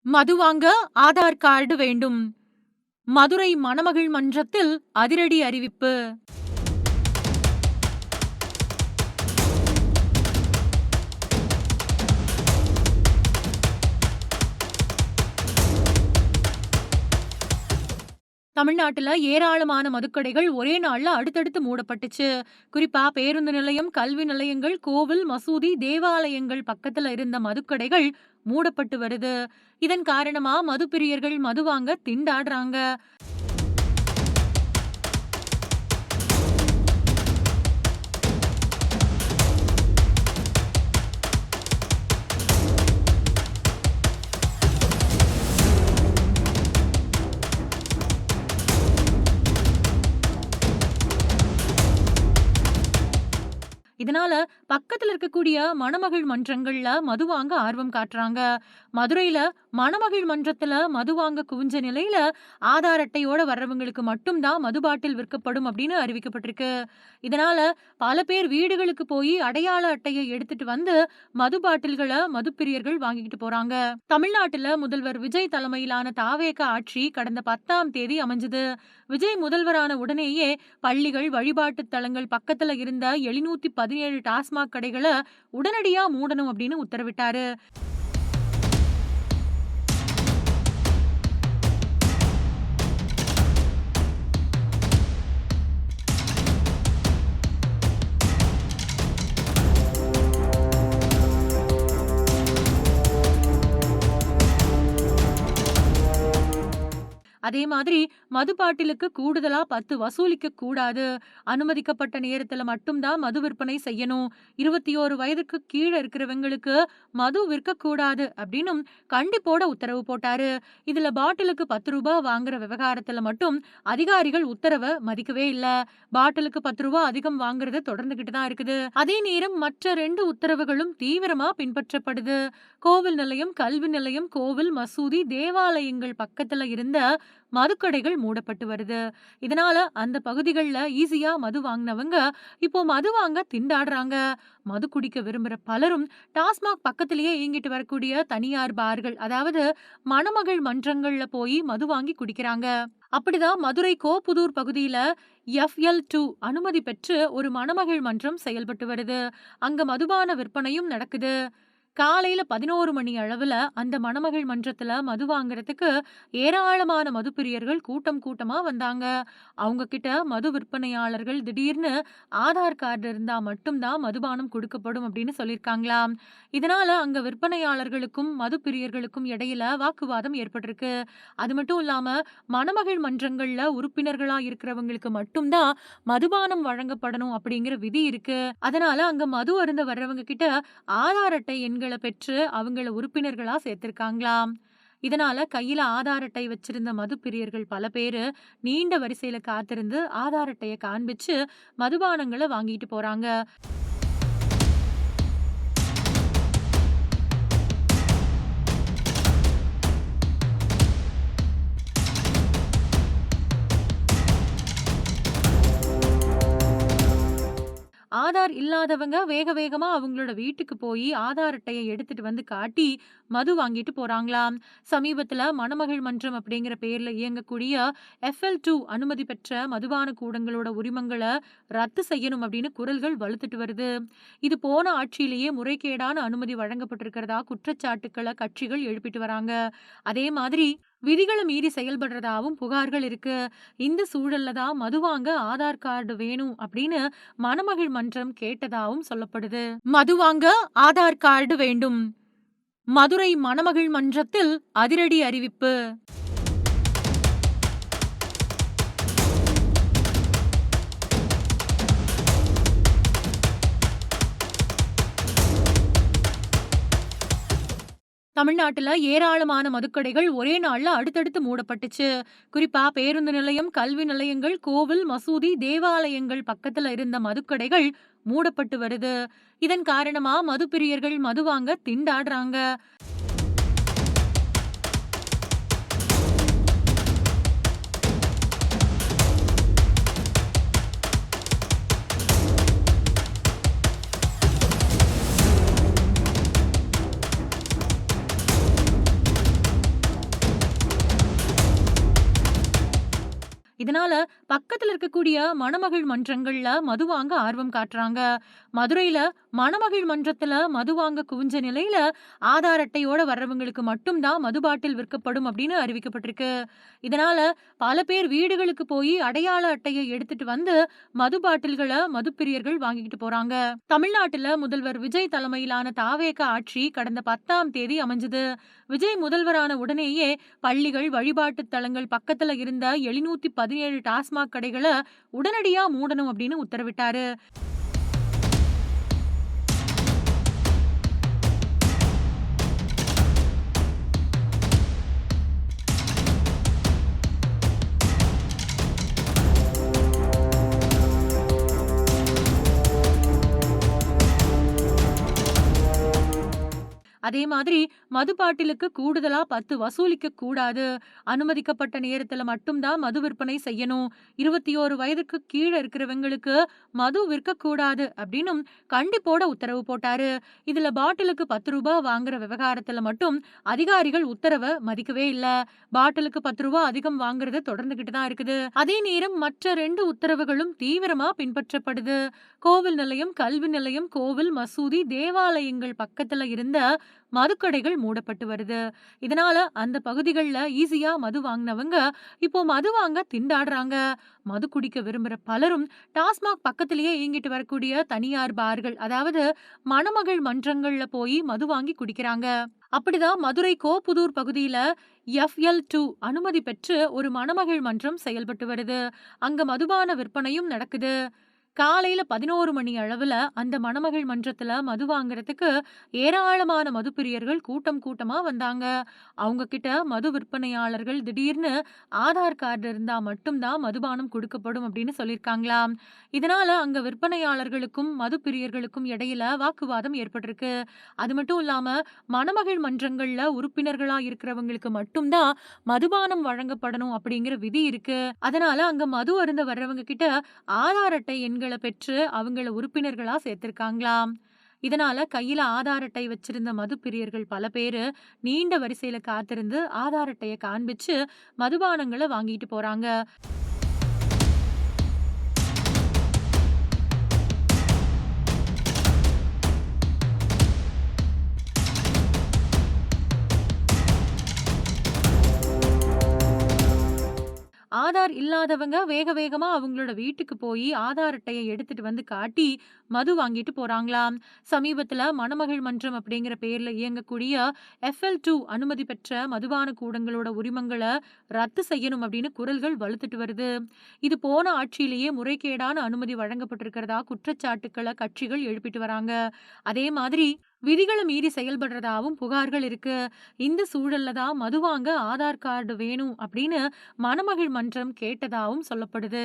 மது வாங்க ஆதார் கார்டு வேண்டும். மதுரை மணமகள் மன்றத்தில் அதிரடி அறிவிப்பு. தமிழ்நாட்டுல ஏராளமான மதுக்கடைகள் ஒரே நாள்ல அடுத்தடுத்து மூடப்பட்டுச்சு. குறிப்பா பேருந்து நிலையம், கல்வி நிலையங்கள், கோவில், மசூதி, தேவாலயங்கள் பக்கத்துல இருந்த மதுக்கடைகள் மூடப்பட்டு வருது. இதன் காரணமா மதுப்பிரியர்கள் மது வாங்க திண்டாடுறாங்க. இதனால பக்கத்துல இருக்கக்கூடிய மணமகள் மன்றங்கள்ல மது வாங்க ஆர்வம் காட்டுறாங்க. மதுரையில மணமகள் மன்றத்துல மது வாங்க குவிஞ்ச நிலையில ஆதார் அட்டையோட வர்றவங்களுக்கு மட்டும் தான் மது பாட்டில் விற்கப்படும் அப்படின்னு அறிவிக்கப்பட்டிருக்கு. இதனால பல பேர் வீடுகளுக்கு போய் அடையாள அட்டையை எடுத்துட்டு வந்து மது பாட்டில்களை மதுப்பிரியர்கள் வாங்கிட்டு போறாங்க. தமிழ்நாட்டுல முதல்வர் விஜய் தலைமையிலான தாவேக ஆட்சி கடந்த 10ஆம் தேதி அமைஞ்சது. விஜய் முதல்வரான உடனேயே பள்ளிகள், வழிபாட்டு தலங்கள் பக்கத்துல இருந்த 717 டாஸ்மாக் கடைகளை உடனடியா மூடணும் அப்படின்னு உத்தரவிட்டாரு. அதே மாதிரி மது பாட்டிலுக்கு கூடுதலா 10 வசூலிக்க கூடாது. அனுமதிக்கப்பட்ட நேரத்துல மட்டும்தான் மது விற்பனை செய்யணும். 21 வயதுக்கு கீழே இருக்கிறவங்களுக்கு மது விற்கக்கூடாது அப்படின்னும் கண்டிப்போட உத்தரவு போட்டாரு. இதுல பாட்டிலுக்கு 10 ரூபாய் வாங்குற விவகாரத்துல மட்டும் அதிகாரிகள் உத்தரவை மதிக்கவே இல்ல. பாட்டிலுக்கு 10 ரூபாய் அதிகம் வாங்குறது தொடர்ந்துகிட்டு தான் இருக்குது. அதே நேரம் மற்ற 2 உத்தரவுகளும் தீவிரமா பின்பற்றப்படுது. கோவில் நிலையம், கல்வி நிலையம், கோவில், மசூதி, தேவாலயங்கள் பக்கத்துல இருந்த மதுக்கடைகள் மூடப்பட்டு வருது. இதனால அந்த பகுதிகளில் ஈஸியா மது வாங்கினவங்க இப்போ மது வாங்க திண்டாடுறாங்க. மது குடிக்க விரும்புற பலரும் டாஸ்மாக் பக்கத்திலேயே இயங்கிட்டு வரக்கூடிய தனியார் பார்கள், அதாவது மணமகள் மன்றங்கள்ல போய் மது வாங்கி குடிக்கிறாங்க. அப்படிதான் மதுரை கோப்புதூர் பகுதியில FL2 அனுமதி பெற்று ஒரு மணமகள் மன்றம் செயல்பட்டு வருது. அங்க மதுபான விற்பனையும் நடக்குது. காலையில 11 மணி அளவுல அந்த மணமகள் மன்றத்துல மது வாங்குறதுக்கு ஏராளமான மதுப்பிரியர்கள் கூட்டம் கூட்டமா வந்தாங்க. அவங்க கிட்ட மது விற்பனையாளர்கள் திடீர்னு ஆதார் கார்டு இருந்தா மட்டும்தான் மதுபானம் கொடுக்கப்படும் அப்படின்னு சொல்லியிருக்காங்களாம். இதனால அங்க விற்பனையாளர்களுக்கும் மதுப்பிரியர்களுக்கும் இடையில வாக்குவாதம் ஏற்பட்டிருக்கு. அது மட்டும் இல்லாம மணமகள் மன்றங்கள்ல உறுப்பினர்களா இருக்கிறவங்களுக்கு மட்டும்தான் மதுபானம் வழங்கப்படணும் அப்படிங்கிற விதி இருக்கு. அதனால அங்க மது அருந்த வர்றவங்க கிட்ட ஆதார் அட்டை எண்களை பெற்று அவங்கள உறுப்பினர்களா சேர்த்திருக்காங்களாம். இதனால கையில ஆதார் அட்டை வச்சிருந்த மதுப்பிரியர்கள் பல பேரு நீண்ட வரிசையில காத்திருந்து ஆதார் அட்டையை காண்பிச்சு மதுபானங்களை வாங்கிட்டு போறாங்க. ஆதார் இல்லாதவங்க வேக வேகமா அவங்களோட வீட்டுக்கு போய் ஆதார் அட்டையை எடுத்துட்டு வந்து காட்டி மது வாங்கிட்டு போறாங்களாம். சமீபத்துல மணமகள் மன்றம் அப்படிங்கிற பேர்ல இயங்கக்கூடிய FL2 அனுமதி பெற்ற மதுபான கூடங்களோட உரிமங்களை ரத்து செய்யணும் அப்படின்னு குரல்கள் வலுத்துட்டு வருது. இது போன ஆட்சியிலேயே முறைகேடான அனுமதி வழங்கப்பட்டிருக்கிறதா குற்றச்சாட்டுக்களை கட்சிகள் எழுப்பிட்டு வராங்க. அதே மாதிரி விதிகளை மீறி செயல்படுறதாவும் புகார்கள் இருக்கு. இந்த சூழல்ல தான் மது வாங்க ஆதார் கார்டு வேணும் அப்படின்னு மணமகள் மன்றம் கேட்டதாகவும் சொல்லப்படுது. மது வாங்க ஆதார் கார்டு வேண்டும். மதுரை மணமகள் மன்றத்தில் அதிரடி அறிவிப்பு. தமிழ்நாட்டுல ஏராளமான மதுக்கடைகள் ஒரே நாள்ல அடுத்தடுத்து மூடப்பட்டுச்சு. குறிப்பா பேருந்து நிலையம், கல்வி நிலையங்கள், கோவில், மசூதி, தேவாலயங்கள் பக்கத்துல இருந்த மதுக்கடைகள் மூடப்பட்டு வருது. இதன் காரணமா மதுப்பிரியர்கள் மது வாங்க திண்டாடுறாங்க. இதனால பக்கத்துல இருக்கக்கூடிய மணமகள் மன்றங்கள்ல மது வாங்க ஆர்வம் காட்டுறாங்க. மதுரையில மணமகள் மன்றத்துல மது வாங்க குவிஞ்ச நிலையில ஆதார் அட்டையோட வர்றவங்களுக்கு மட்டும் தான் மது பாட்டில் விற்கப்படும் அப்படின்னு அறிவிக்கப்பட்டிருக்கு. இதனால பல பேர் வீடுகளுக்கு போய் அடையாள அட்டைய எடுத்துட்டு வந்து மது பாட்டில்கள மதுப்பிரியர்கள் வாங்கிக்கிட்டு போறாங்க. தமிழ்நாட்டுல முதல்வர் விஜய் தலைமையிலான தாவேக ஆட்சி கடந்த 10ஆம் தேதி அமைஞ்சது. விஜய் முதல்வரான உடனேயே பள்ளிகள், வழிபாட்டு தலங்கள் பக்கத்துல இருந்த 717 டாஸ்மாக் கடைகள உடனடியா மூடணும் அப்படின்னு உத்தரவிட்டாரு. அதே மாதிரி மது பாட்டிலுக்கு கூடுதலா 10 வசூலிக்க கூடாது. அனுமதிக்கப்பட்ட நேரத்துல மட்டும் தான் மது விற்பனை செய்யணும். 21 வயதுக்கு கீழ இருக்கிறவங்களுக்கு மது விற்கக்கூடாது அப்படின்னும் கண்டிப்போட உத்தரவு போட்டாரு. இதுல பாட்டிலுக்கு ரூ. 10 வாங்குற விவகாரத்துல மட்டும் அதிகாரிகள் உத்தரவ மதிக்கவே இல்ல. பாட்டிலுக்கு ரூ. 10 அதிகம் வாங்குறது தொடர்ந்துகிட்டு தான் இருக்குது. அதே நேரம் மற்ற 2 உத்தரவுகளும் தீவிரமா பின்பற்றப்படுது. கோவில் நிலையம், கல்வி நிலையம், கோவில், மசூதி, தேவாலயங்கள் பக்கத்துல இருந்த மதுக்கடைகள் மூடப்பட்டு வருது. இதனால அந்த பகுதிகள்ல ஈஸியா மது வாங்குனவங்க இப்போ மது வாங்க திண்டாடுறாங்க. மது குடிக்க விரும்புற பலரும் டாஸ்மாக் பக்கத்திலேயே இயங்கிட்டு வரக்கூடிய தனியார் பார்கள், அதாவது மணமகள் மன்றங்கள்ல போய் மது வாங்கி குடிக்கிறாங்க. அப்படிதான் மதுரை கோப்புதூர் பகுதியில FL2 அனுமதி பெற்று ஒரு மணமகள் மன்றம் செயல்பட்டு வருது. அங்க மதுபான விற்பனையும் நடக்குது. காலையில 11 மணி அளவுல அந்த மணமகள் மன்றத்துல மது வாங்குறதுக்கு ஏராளமான மதுப்பிரியர்கள் கூட்டம் கூட்டமா வந்தாங்க. அவங்க கிட்ட மது விற்பனையாளர்கள் திடீர்னு ஆதார் கார்டு இருந்தா மட்டும் தான் மதுபானம் கொடுக்கப்படும் அப்படின்னு சொல்லியிருக்காங்களாம். இதனால அங்க விற்பனையாளர்களுக்கும் மதுப்பிரியர்களுக்கும் இடையில வாக்குவாதம் ஏற்பட்டிருக்கு. அது மட்டும் இல்லாம மணமகள் மன்றங்கள்ல உறுப்பினர்களா இருக்கிறவங்களுக்கு மட்டும்தான் மதுபானம் வழங்கப்படணும் அப்படிங்கிற விதி இருக்கு. அதனால அங்க மது அருந்த வர்றவங்க கிட்ட ஆதார் அட்டை எண்கள பெற்று அவங்கள உறுப்பினர்களா சேர்த்திருக்காங்களாம். இதனால கையில ஆதார் அட்டை வச்சிருந்த மதுப்பிரியர்கள் பல பேரு நீண்ட வரிசையில காத்திருந்து ஆதார் அட்டைய காண்பிச்சு மதுபானங்கள வாங்கிட்டு போறாங்க. ஆதார் இல்லாதவங்க வேக வேகமா அவங்களோட வீட்டுக்கு போய் ஆதார் அட்டைய எடுத்துட்டு வந்து காட்டி மது வாங்கிட்டு போறாங்களாம். சமீபத்துல மணமகள் மன்றம் அப்படிங்கிற பேர்ல இயங்கக்கூடிய FL2 அனுமதி பெற்ற மதுபான கூடங்களோட உரிமங்கள ரத்து செய்யணும் அப்படின்னு குரல்கள் வலுத்துட்டு வருது. இது போன ஆட்சியிலேயே முறைகேடான அனுமதி வழங்கப்பட்டிருக்கிறதா குற்றச்சாட்டுக்கள கட்சிகள் எழுப்பிட்டு வராங்க. அதே மாதிரி விதிகளை மீறி செயல்படுறதாவும் புகார்கள் இருக்கு. இந்த சூழல்ல தான் மது வாங்க ஆதார் கார்டு வேணும் அப்படின்னு மணமகள் மன்றம் கேட்டதாவும் சொல்லப்படுது.